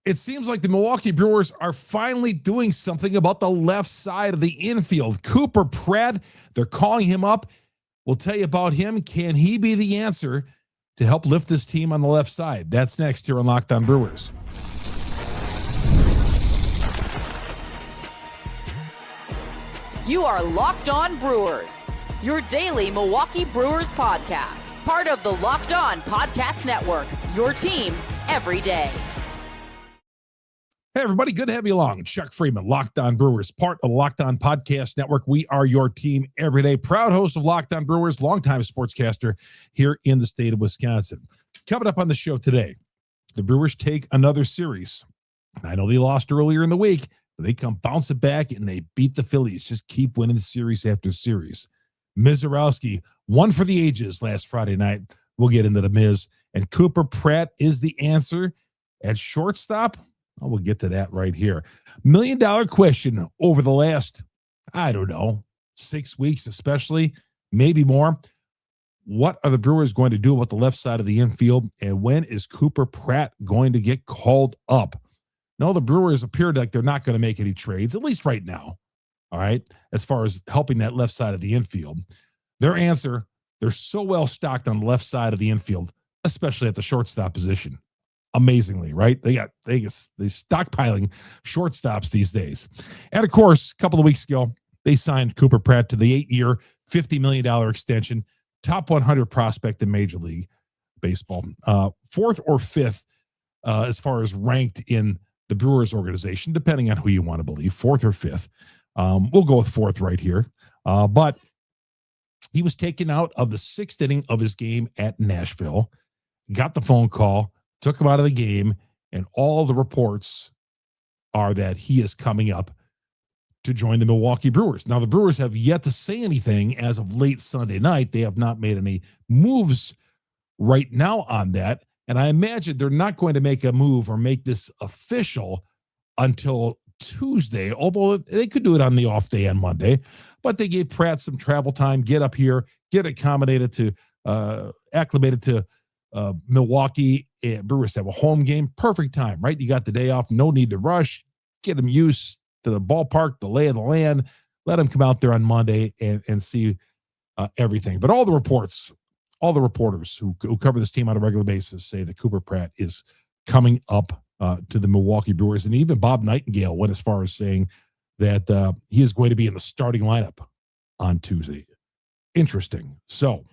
It seems like the Milwaukee Brewers are finally doing something about the left side of the infield. Cooper Pratt, they're calling him up. We'll tell you about him. Can he be the answer to help lift this team on the left side? That's next here on Locked On Brewers. You are Locked On Brewers, your daily Milwaukee Brewers podcast. Part of the Locked On Podcast Network, your team every day. Hey, everybody. Good to have you along. Chuck Freimund, Locked On Brewers, part of the Locked On Podcast Network. We are your team every day. Proud host of Locked On Brewers, longtime sportscaster here in the state of Wisconsin. Coming up on the show today, the Brewers take another series. I know they lost earlier in the week, but they come bouncing back and they beat the Phillies. Just keep winning series after series. Misiorowski won for the ages last Friday night. We'll get into the Miz. And Cooper Pratt is the answer at shortstop. Oh, we'll get to that right here. $1 million question over the last, 6 weeks especially, maybe more. What are the Brewers going to do about the left side of the infield? And when is Cooper Pratt going to get called up? No, the Brewers appear like they're not going to make any trades, at least right now. All right, as far as helping that left side of the infield. Their answer, they're so well stocked on the left side of the infield, especially at the shortstop position. Amazingly, right? They stockpiling shortstops these days. And of course, a couple of weeks ago, they signed Cooper Pratt to the 8-year, $50 million extension, top 100 prospect in Major League Baseball. Fourth or fifth as far as ranked in the Brewers organization, depending on who you want to believe, fourth or fifth. We'll go with fourth right here. But he was taken out of the sixth inning of his game at Nashville, got the phone call, took him out of the game, and all the reports are that he is coming up to join the Milwaukee Brewers. Now, the Brewers have yet to say anything as of late Sunday night. They have not made any moves right now on that, and I imagine they're not going to make a move or make this official until Tuesday, although they could do it on the off day on Monday. But they gave Pratt some travel time, get up here, get acclimated to Milwaukee. Brewers have a home game. Perfect time, right? You got the day off. No need to rush. Get them used to the ballpark, the lay of the land. Let them come out there on Monday and see everything. But all the reporters who cover this team on a regular basis say that Cooper Pratt is coming up to the Milwaukee Brewers. And even Bob Nightingale went as far as saying that he is going to be in the starting lineup on Tuesday. Interesting. So,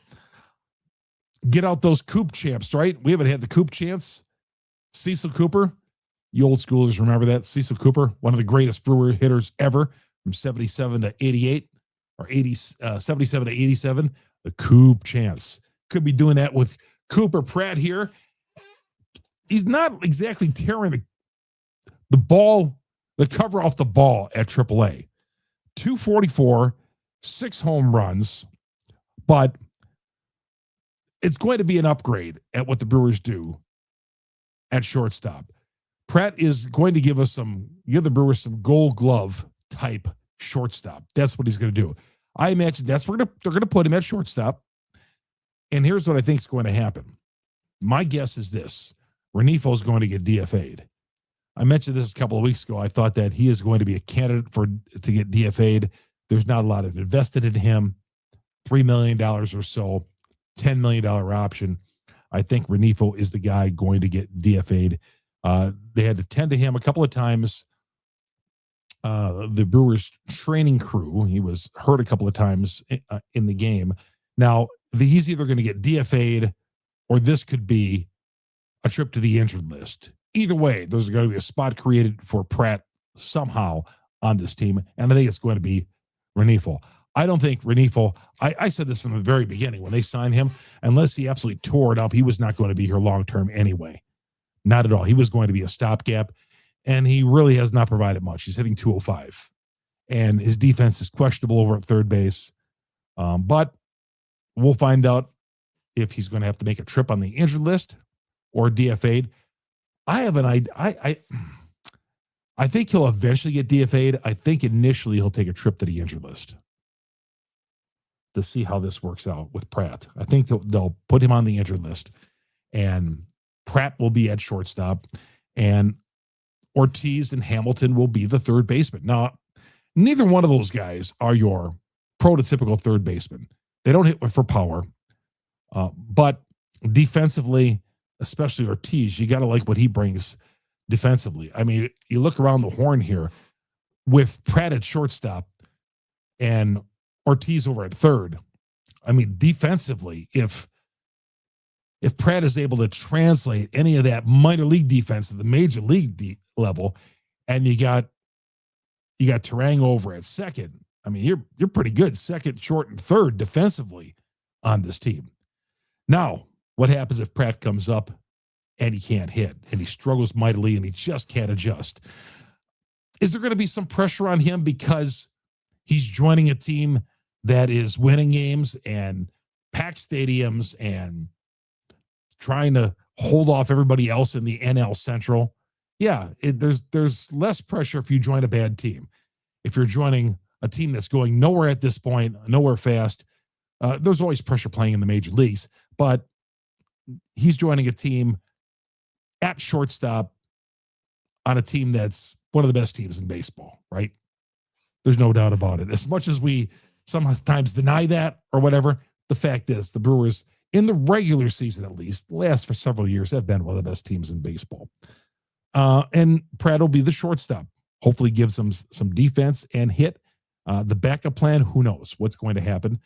get out those Coop champs, right? We haven't had the Coop chants. Cecil Cooper, you old schoolers remember that. Cecil Cooper, one of the greatest Brewer hitters ever from 77 to 88 or 77 to 87. The Coop chants. Could be doing that with Cooper Pratt here. He's not exactly tearing the ball, the cover off the ball at AAA. 244, 6 home runs, but it's going to be an upgrade at what the Brewers do at shortstop. Pratt is going to give the Brewers some Gold Glove type shortstop. That's what he's going to do. I imagine that's where they're going to put him at shortstop. And here's what I think is going to happen. My guess is this. Rengifo is going to get DFA'd. I mentioned this a couple of weeks ago. I thought that he is going to be a candidate to get DFA'd. There's not a lot of invested in him. $3 million or so. $10 million option. I think Rengifo is the guy going to get DFA'd. They had to tend to him a couple of times. The Brewers training crew, he was hurt a couple of times in the game. Now, he's either going to get DFA'd or this could be a trip to the injured list. Either way, there's going to be a spot created for Pratt somehow on this team, and I think it's going to be Rengifo. I don't think Rengifo, I said this from the very beginning when they signed him, unless he absolutely tore it up, he was not going to be here long-term anyway. Not at all. He was going to be a stopgap, and he really has not provided much. He's hitting 205, and his defense is questionable over at third base. But we'll find out if he's going to have to make a trip on the injured list or DFA'd. I have an idea. I think he'll eventually get DFA'd. I think initially he'll take a trip to the injured list to see how this works out with Pratt. I think they'll put him on the injured list, and Pratt will be at shortstop. And Ortiz and Hamilton will be the third baseman. Now, neither one of those guys are your prototypical third baseman. They don't hit for power, but defensively, especially Ortiz, you got to like what he brings defensively. I mean, you look around the horn here with Pratt at shortstop and Ortiz over at third. I mean, defensively, if Pratt is able to translate any of that minor league defense to the major league level, and you got Turang over at second, I mean, you're pretty good second, short, and third defensively on this team. Now, what happens if Pratt comes up and he can't hit and he struggles mightily and he just can't adjust? Is there going to be some pressure on him because he's joining a team that is winning games and packed stadiums and trying to hold off everybody else in the NL Central? Yeah, there's less pressure if you join a bad team. If you're joining a team that's going nowhere at this point, nowhere fast, there's always pressure playing in the major leagues. But he's joining a team at shortstop on a team that's one of the best teams in baseball, right? There's no doubt about it. As much as we sometimes deny that or whatever, the fact is the Brewers, in the regular season at least, the last for several years, have been one of the best teams in baseball. And Pratt will be the shortstop. Hopefully gives them some defense and hit. The backup plan, who knows what's going to happen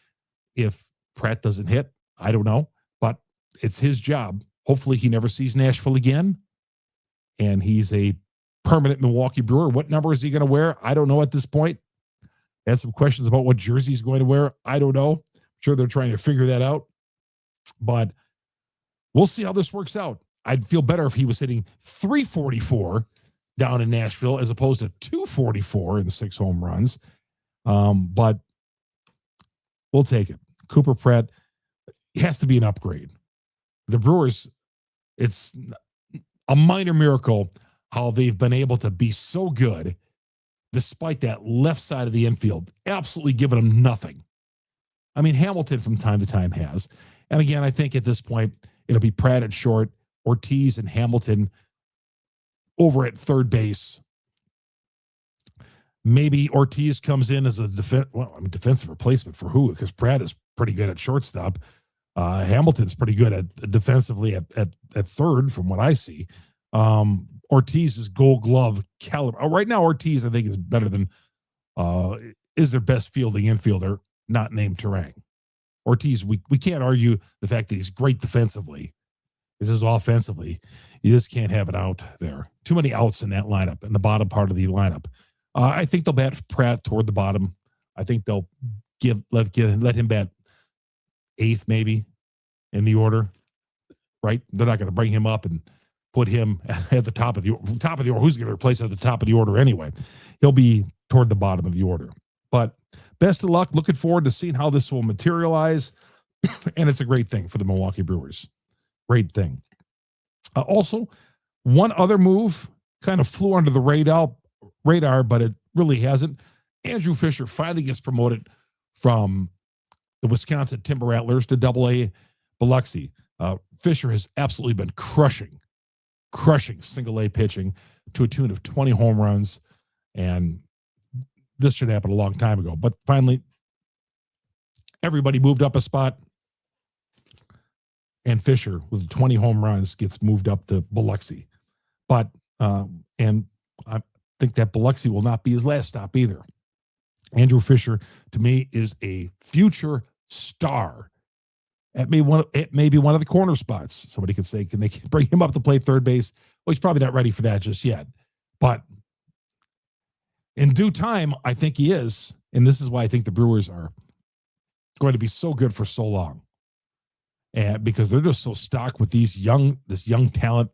if Pratt doesn't hit? I don't know, but it's his job. Hopefully he never sees Nashville again, and he's a permanent Milwaukee Brewer. What number is he going to wear? I don't know at this point. I had some questions about what jersey he's going to wear. I don't know. I'm sure they're trying to figure that out, but we'll see how this works out. I'd feel better if he was hitting 344 down in Nashville as opposed to 244 in 6 home runs. But we'll take it. Cooper Pratt has to be an upgrade. The Brewers, it's a minor miracle how they've been able to be so good despite that left side of the infield absolutely giving them nothing. I mean, Hamilton from time to time has. And again, I think at this point, it'll be Pratt at short, Ortiz and Hamilton over at third base. Maybe Ortiz comes in as a defensive replacement for who? Because Pratt is pretty good at shortstop. Hamilton's pretty good at defensively at third, from what I see. Ortiz is Gold Glove caliber. Right now, Ortiz I think is better than is their best fielding infielder, not named Turang. Ortiz, we can't argue the fact that he's great defensively. This is offensively. You just can't have it out there. Too many outs in that lineup, in the bottom part of the lineup. I think they'll bat Pratt toward the bottom. I think they'll let him bat 8th maybe in the order, right? They're not going to bring him up and put him at the top of the order. Who's going to replace him at the top of the order anyway? He'll be toward the bottom of the order. But best of luck. Looking forward to seeing how this will materialize. And it's a great thing for the Milwaukee Brewers. Great thing. Also, one other move kind of flew under the radar, but it really hasn't. Andrew Fischer finally gets promoted from the Wisconsin Timber Rattlers to Double-A Biloxi. Fischer has absolutely been crushing single-A pitching to a tune of 20 home runs, and this should happen a long time ago. But finally, everybody moved up a spot, and Fischer, with 20 home runs, gets moved up to Biloxi. But, and I think that Biloxi will not be his last stop either. Andrew Fischer, to me, is a future star. It may be one of the corner spots. Somebody could say, can they bring him up to play third base? Well, he's probably not ready for that just yet. But in due time, I think he is. And this is why I think the Brewers are going to be so good for so long. And because they're just so stocked with this young talent,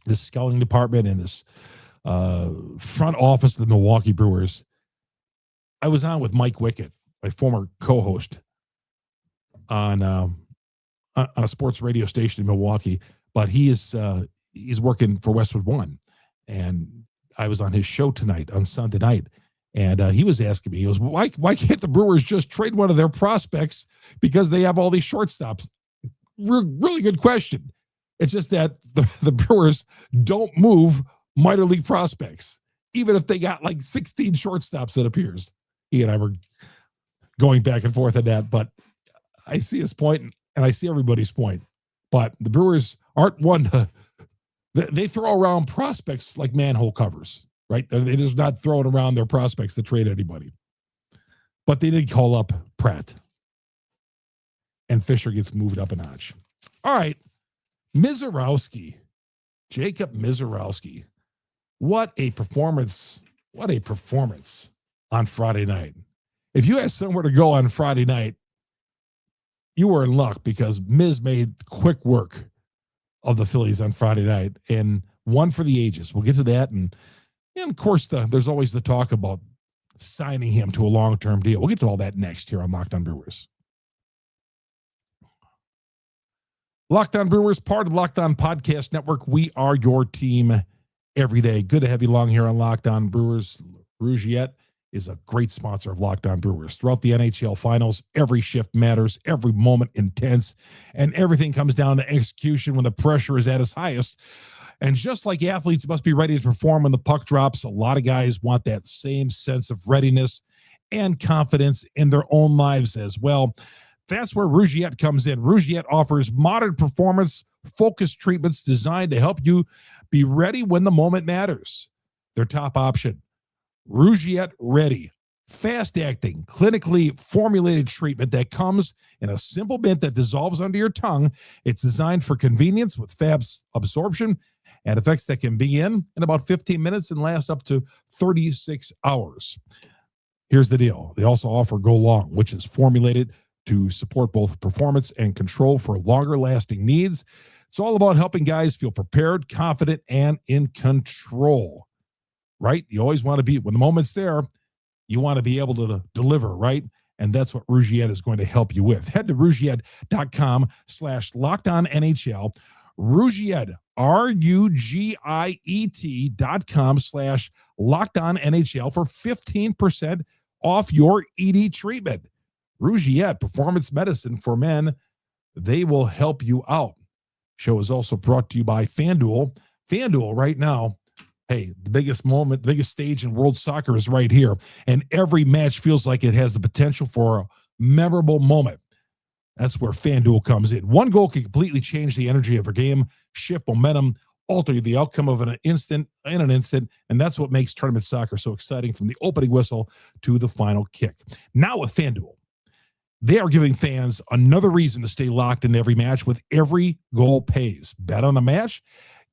this scouting department, and this front office of the Milwaukee Brewers. I was on with Mike Wickett, my former co-host, on a sports radio station in Milwaukee, but he's working for Westwood One, and I was on his show tonight on Sunday night, and he was asking me, he goes, why can't the Brewers just trade one of their prospects because they have all these shortstops? Really good question. It's just that the Brewers don't move minor league prospects, even if they got like 16 shortstops, it appears. He and I were going back and forth on that, but I see his point and I see everybody's point. But the Brewers aren't one to, they throw around prospects like manhole covers, right? They're just not throwing around their prospects to trade anybody. But they did call up Pratt. And Fischer gets moved up a notch. All right. Misiorowski. Jacob Misiorowski. What a performance. What a performance on Friday night. If you had somewhere to go on Friday night, you were in luck because Miz made quick work of the Phillies on Friday night and one for the ages. We'll get to that. And of course, there's always the talk about signing him to a long-term deal. We'll get to all that next here on Locked On Brewers. Locked On Brewers, part of the Locked On Podcast Network. We are your team every day. Good to have you along here on Locked On Brewers. Rougiette is a great sponsor of Locked On Brewers. Throughout the NHL Finals, every shift matters, every moment intense, and everything comes down to execution when the pressure is at its highest. And just like athletes must be ready to perform when the puck drops, a lot of guys want that same sense of readiness and confidence in their own lives as well. That's where Rougiette comes in. Rougiette offers modern performance-focused treatments designed to help you be ready when the moment matters. Their top option, Rougiette Ready, fast-acting, clinically formulated treatment that comes in a simple mint that dissolves under your tongue. It's designed for convenience with fast absorption and effects that can begin in about 15 minutes and last up to 36 hours. Here's the deal. They also offer Go Long, which is formulated to support both performance and control for longer lasting needs. It's all about helping guys feel prepared, confident, and in control, right? You always want to be, when the moment's there, you want to be able to deliver, right? And that's what Rougiette is going to help you with. Head to Rougiette.com/LockedOnNHL. Rougiette, RUGIET.com/LockedOnNHL for 15% off your ED treatment. Rougiette, performance medicine for men. They will help you out. Show is also brought to you by FanDuel. FanDuel right now, hey, the biggest moment, the biggest stage in world soccer is right here. And every match feels like it has the potential for a memorable moment. That's where FanDuel comes in. One goal can completely change the energy of a game, shift momentum, alter the outcome of an instant, and that's what makes tournament soccer so exciting, from the opening whistle to the final kick. Now with FanDuel, they are giving fans another reason to stay locked in every match with every goal pays. Bet on a match,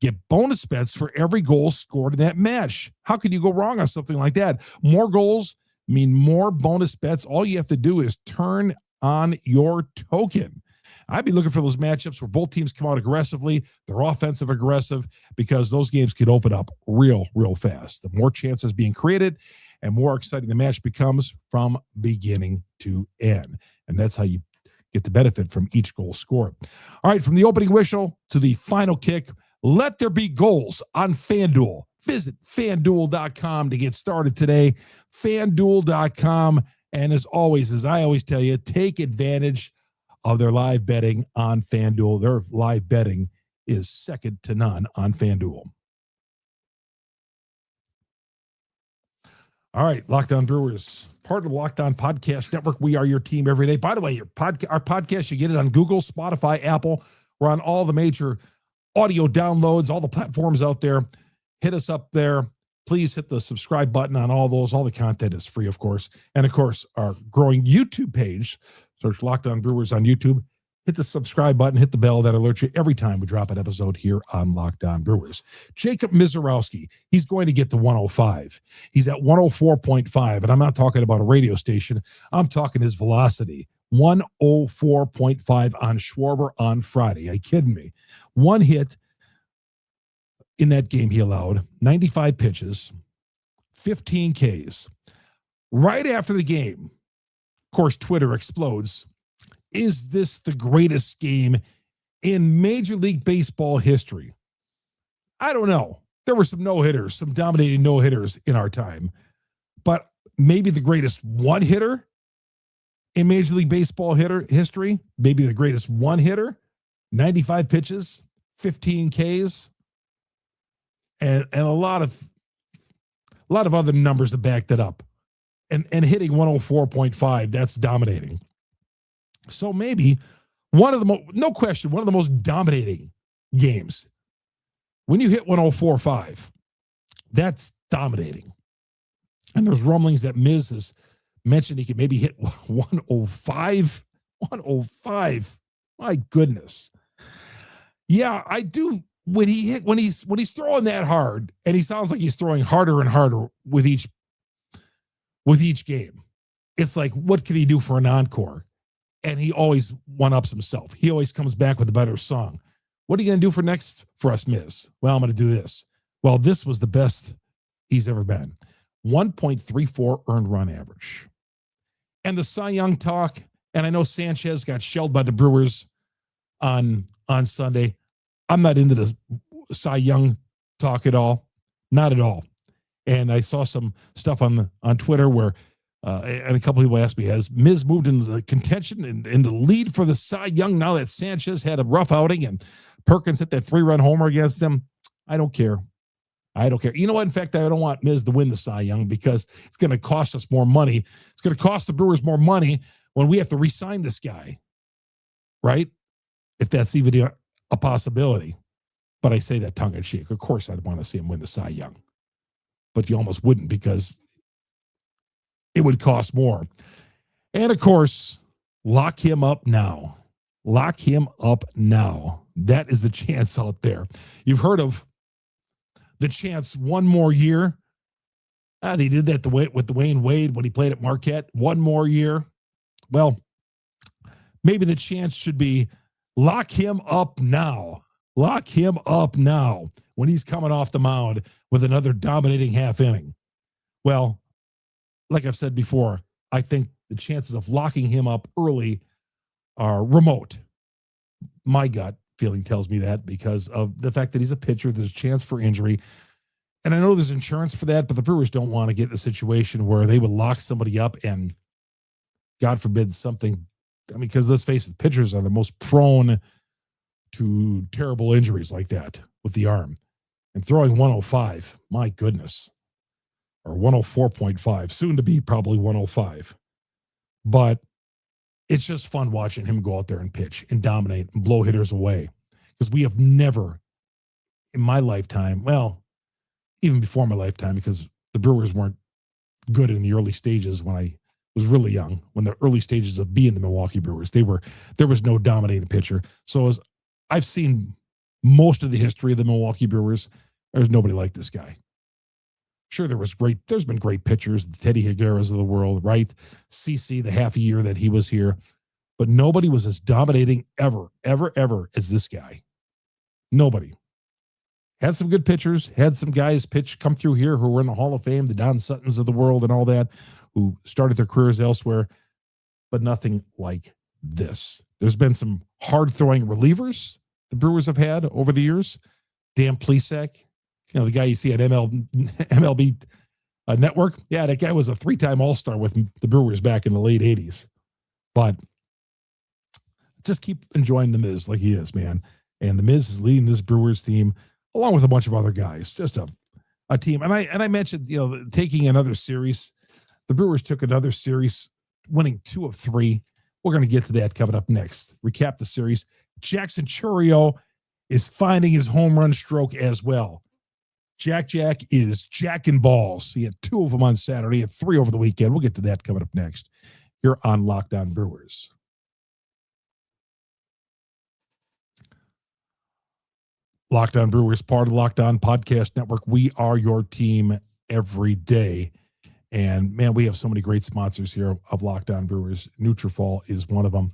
get bonus bets for every goal scored in that match. How could you go wrong on something like that? More goals mean more bonus bets. All you have to do is turn on your token. I'd be looking for those matchups where both teams come out aggressively, they're offensive aggressive, because those games can open up real fast. The more chances being created and more exciting the match becomes from beginning to end. And that's how you get the benefit from each goal scored. All right, from the opening whistle to the final kick, let there be goals on FanDuel. Visit FanDuel.com to get started today. FanDuel.com. And as always, as I always tell you, take advantage of their live betting on FanDuel. Their live betting is second to none on FanDuel. All right, Locked On Brewers, part of the Locked On Podcast Network. We are your team every day. By the way, our podcast, you get it on Google, Spotify, Apple. We're on all the major audio downloads, all the platforms out there. Hit us up there. Please hit the subscribe button on all those. All the content is free, of course. And, of course, our growing YouTube page. Search Locked On Brewers on YouTube. Hit the subscribe button. Hit the bell. That alerts you every time we drop an episode here on Locked On Brewers. Jacob Misiorowski, he's going to get to 105. He's at 104.5. And I'm not talking about a radio station. I'm talking his velocity. 104.5 on Schwarber on Friday. Are you kidding me? One hit in that game he allowed, 95 pitches, 15 Ks. Right after the game, of course, Twitter explodes. Is this the greatest game in Major League Baseball history? I don't know. There were some no-hitters, some dominating no-hitters in our time. But maybe the greatest one-hitter in Major League Baseball history, maybe the greatest one-hitter, 95 pitches, 15 Ks. and a lot of other numbers to back that up. And hitting 104.5, that's dominating. So maybe one of the most dominating games. When you hit 104.5, that's dominating. And there's rumblings that Miz has mentioned he could maybe hit 105. 105. My goodness. Yeah, I do. When he's throwing that hard, and he sounds like he's throwing harder and harder with each game, it's like, what can he do for an encore? And he always one-ups himself. He always comes back with a better song. What are you going to do for us, Miz? Well, I'm going to do this. Well, this was the best he's ever been. 1.34 earned run average. And the Cy Young talk, and I know Sanchez got shelled by the Brewers on Sunday. I'm not into the Cy Young talk at all. Not at all. And I saw some stuff on Twitter where and a couple people asked me, has Miz moved into the contention and into the lead for the Cy Young now that Sanchez had a rough outing and Perkins hit that 3-run homer against them? I don't care. You know what? In fact, I don't want Miz to win the Cy Young because it's going to cost us more money. It's going to cost the Brewers more money when we have to re-sign this guy, right? If that's even a possibility. But I say that tongue in cheek. Of course, I'd want to see him win the Cy Young. But you almost wouldn't because it would cost more. And of course, lock him up now. Lock him up now. That is the chance out there. You've heard of the chance one more year. They did that with Dwayne Wade when he played at Marquette. One more year. Well, maybe the chance should be lock him up now. Lock him up now when he's coming off the mound with another dominating half inning. Well, like I've said before, I think the chances of locking him up early are remote. My gut feeling tells me that because of the fact that he's a pitcher, there's a chance for injury. And I know there's insurance for that, but the Brewers don't want to get in a situation where they would lock somebody up and, God forbid, something. I mean, because let's face it, pitchers are the most prone to terrible injuries like that with the arm. And throwing 105, my goodness, or 104.5, soon to be probably 105. But it's just fun watching him go out there and pitch and dominate and blow hitters away. Because we have never, in my lifetime, well, even before my lifetime, because the Brewers weren't good in the early stages when I was really young, when the early stages of being the Milwaukee Brewers, there was no dominating pitcher. So as I've seen most of the history of the Milwaukee Brewers, there's nobody like this guy. Sure, there's been great pitchers, the Teddy Higueras of the world, right? CC, the half a year that he was here, but nobody was as dominating ever as this guy. Nobody. Had some good pitchers, had some guys come through here who were in the Hall of Fame, the Don Suttons of the world and all that, who started their careers elsewhere, but nothing like this. There's been some hard-throwing relievers the Brewers have had over the years. Dan Plesac, the guy you see at MLB Network. Yeah, that guy was a 3-time All-Star with the Brewers back in the late 80s. But just keep enjoying the Miz like he is, man. And the Miz is leading this Brewers team along with a bunch of other guys. Just a team. And I mentioned, taking another series. The Brewers took another series, winning 2 of 3. We're going to get to that coming up next. Recap the series. Jackson Chourio is finding his home run stroke as well. Jack is jacking balls. He had 2 of them on Saturday, had 3 over the weekend. We'll get to that coming up next here on Locked On Brewers. Locked On Brewers, part of the Locked On Podcast Network. We are your team every day. And, man, we have so many great sponsors here of Locked On Brewers. Nutrafol is one of them.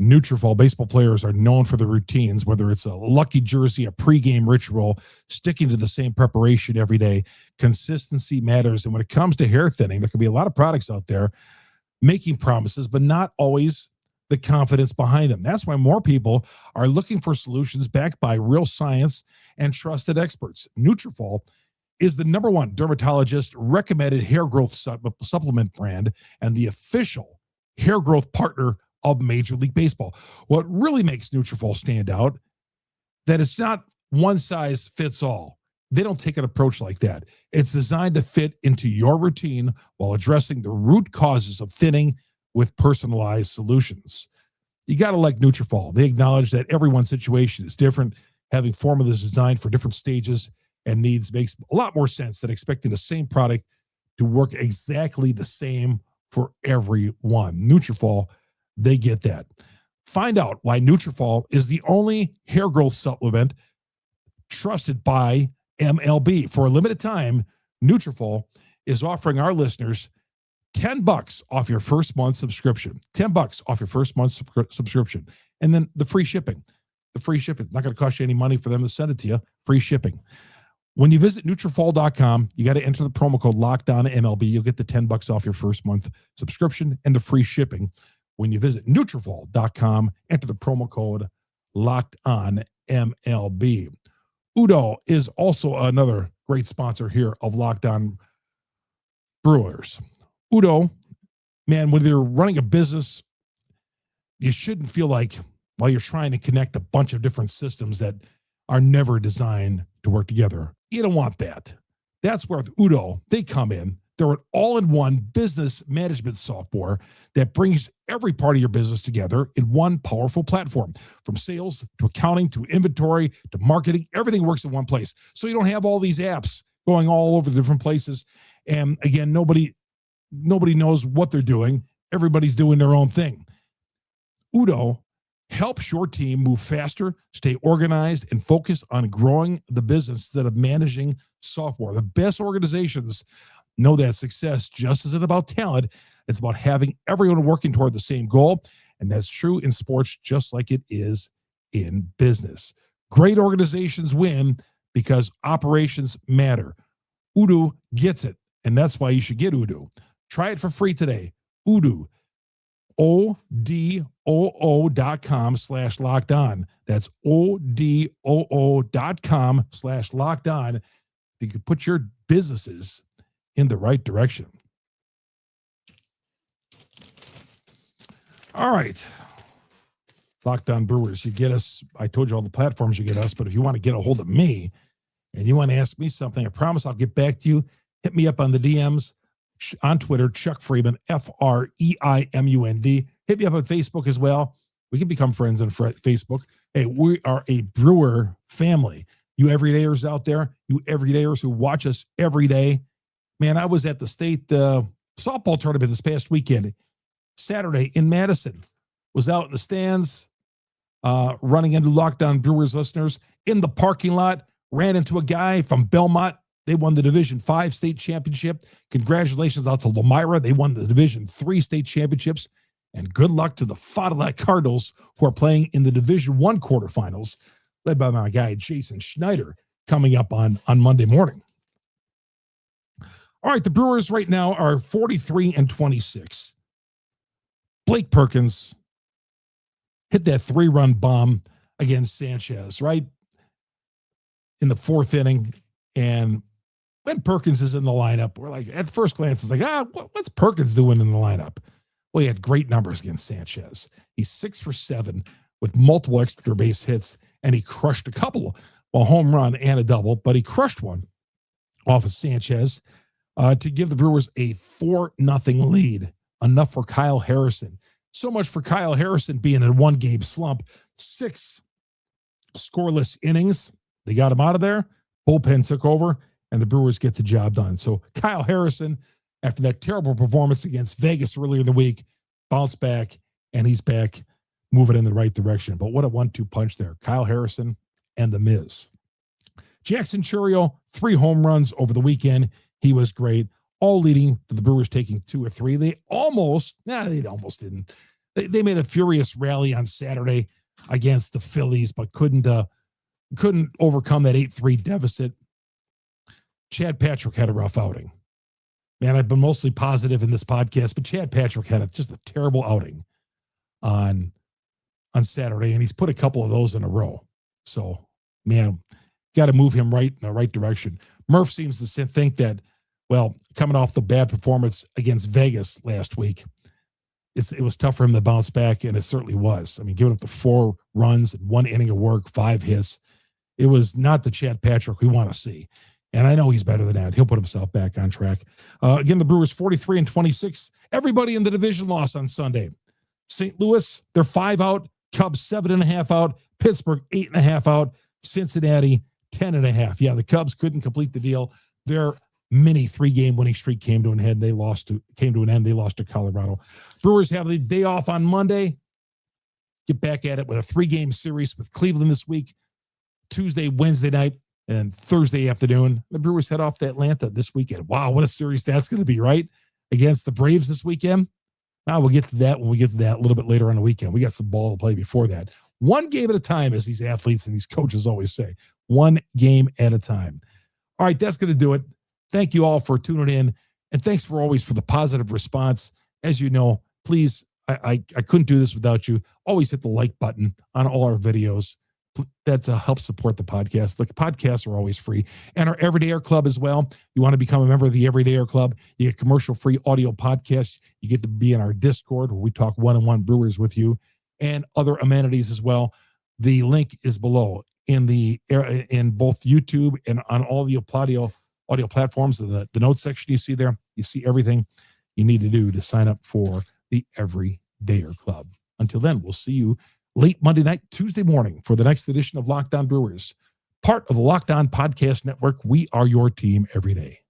Nutrafol, baseball players are known for their routines, whether it's a lucky jersey, a pregame ritual, sticking to the same preparation every day. Consistency matters. And when it comes to hair thinning, there can be a lot of products out there making promises, but not always the confidence behind them. That's why more people are looking for solutions backed by real science and trusted experts. Nutrafol is the #1 dermatologist recommended hair growth supplement brand and the official hair growth partner of Major League Baseball. What really makes Nutrafol stand out, that it's not one size fits all. They don't take an approach like that. It's designed to fit into your routine while addressing the root causes of thinning with personalized solutions. You got to like Nutrafol. They acknowledge that everyone's situation is different. Having formulas designed for different stages and needs makes a lot more sense than expecting the same product to work exactly the same for everyone. Nutrafol, they get that. Find out why Nutrafol is the only hair growth supplement trusted by MLB. For a limited time, Nutrafol is offering our listeners $10 off your first month subscription. $10 off your first month subscription. And then the free shipping. The free shipping. It's not going to cost you any money for them to send it to you. Free shipping. When you visit Nutrafol.com, you got to enter the promo code LOCKEDONMLB. You'll get the $10 off your first month subscription and the free shipping. When you visit Nutrafol.com, enter the promo code LOCKEDONMLB. Udo is also another great sponsor here of Locked On Brewers. Udo, man, when you're running a business, you shouldn't feel like while you're trying to connect a bunch of different systems that are never designed to work together. You don't want that. That's where with Udo, they come in. They're an all-in-one business management software that brings every part of your business together in one powerful platform. From sales to accounting to inventory to marketing, everything works in one place. So you don't have all these apps going all over the different places. And again, nobody knows what they're doing. Everybody's doing their own thing. Udo helps your team move faster, stay organized, and focus on growing the business instead of managing software. The best organizations know that success just isn't about talent. It's about having everyone working toward the same goal. And that's true in sports just like it is in business. Great organizations win because operations matter. Udo gets it, and that's why you should get Udo. Try it for free today. Udo, ODOO.com/locked-on. That's ODOO.com/locked-on. You can put your businesses in the right direction. All right. Locked On Brewers, you get us. I told you all the platforms you get us, but if you want to get a hold of me and you want to ask me something, I promise I'll get back to you. Hit me up on the DMs on Twitter, Chuck Freimund, FREIMUND. Hit me up on Facebook as well. We can become friends on Facebook. Hey, we are a Brewer family. You everydayers out there, you everydayers who watch us every day. Man, I was at the state softball tournament this past weekend, Saturday in Madison. Was out in the stands, running into Locked On Brewers listeners in the parking lot, ran into a guy from Belmont. They won the Division 5 state championship. Congratulations out to Lamira. They won the Division 3 state championships. And good luck to the Fond du Lac Cardinals, who are playing in the Division 1 quarterfinals, led by my guy, Jason Schneider, coming up on Monday morning. All right, the Brewers right now are 43-26. Blake Perkins hit that 3-run bomb against Sanchez, right? In the 4th inning. And when Perkins is in the lineup, we're like, at first glance, it's like, what's Perkins doing in the lineup? Well, he had great numbers against Sanchez. He's 6 for 7 with multiple extra base hits, and he crushed a couple, a home run and a double, but he crushed one off of Sanchez to give the Brewers a 4-0 lead, enough for Kyle Harrison. So much for Kyle Harrison being in a 1-game slump. 6 scoreless innings. They got him out of there. Bullpen took over, and the Brewers get the job done. So Kyle Harrison, after that terrible performance against Vegas earlier in the week, bounced back, and he's back moving in the right direction. But what a 1-2 punch there. Kyle Harrison and the Miz. Jackson Chourio, 3 home runs over the weekend. He was great, all leading to the Brewers taking 2 or 3. They almost didn't. They made a furious rally on Saturday against the Phillies, but couldn't overcome that 8-3 deficit. Chad Patrick had a rough outing. Man, I've been mostly positive in this podcast, but Chad Patrick had just a terrible outing on Saturday, and he's put a couple of those in a row. So, man, got to move him right in the right direction. Murph seems to think that, well, coming off the bad performance against Vegas last week, it was tough for him to bounce back, and it certainly was. I mean, giving up the 4 runs and 1 inning of work, 5 hits. It was not the Chad Patrick we want to see. And I know he's better than that. He'll put himself back on track. Again, the Brewers 43-26. Everybody in the division lost on Sunday. St. Louis, they're 5 out. Cubs 7.5 out. Pittsburgh 8.5 out. Cincinnati 10.5. Yeah, the Cubs couldn't complete the deal. Their mini 3-game winning streak came to an end. They lost to Colorado. Brewers have the day off on Monday. Get back at it with a 3-game series with Cleveland this week. Tuesday, Wednesday night, and Thursday afternoon. The Brewers head off to Atlanta this weekend. Wow, what a series that's going to be, right? Against the Braves this weekend. Now we'll get to that when we get to that a little bit later on the weekend. We got some ball to play before that. One game at a time, as these athletes and these coaches always say. One game at a time. All right, that's going to do it. Thank you all for tuning in, and thanks for always for the positive response. As you know, please, I couldn't do this without you. Always hit the like button on all our videos. That helps support the podcast. The podcasts are always free. And our Everydayer Club as well. You want to become a member of the Everydayer Club, you get commercial-free audio podcasts. You get to be in our Discord where we talk one-on-one Brewers with you and other amenities as well. The link is below in both YouTube and on all the audio platforms. The notes section you see there, you see everything you need to do to sign up for the Everydayer Club. Until then, we'll see you late Monday night, Tuesday morning for the next edition of Locked On Brewers, part of the Locked On Podcast Network. We are your team every day.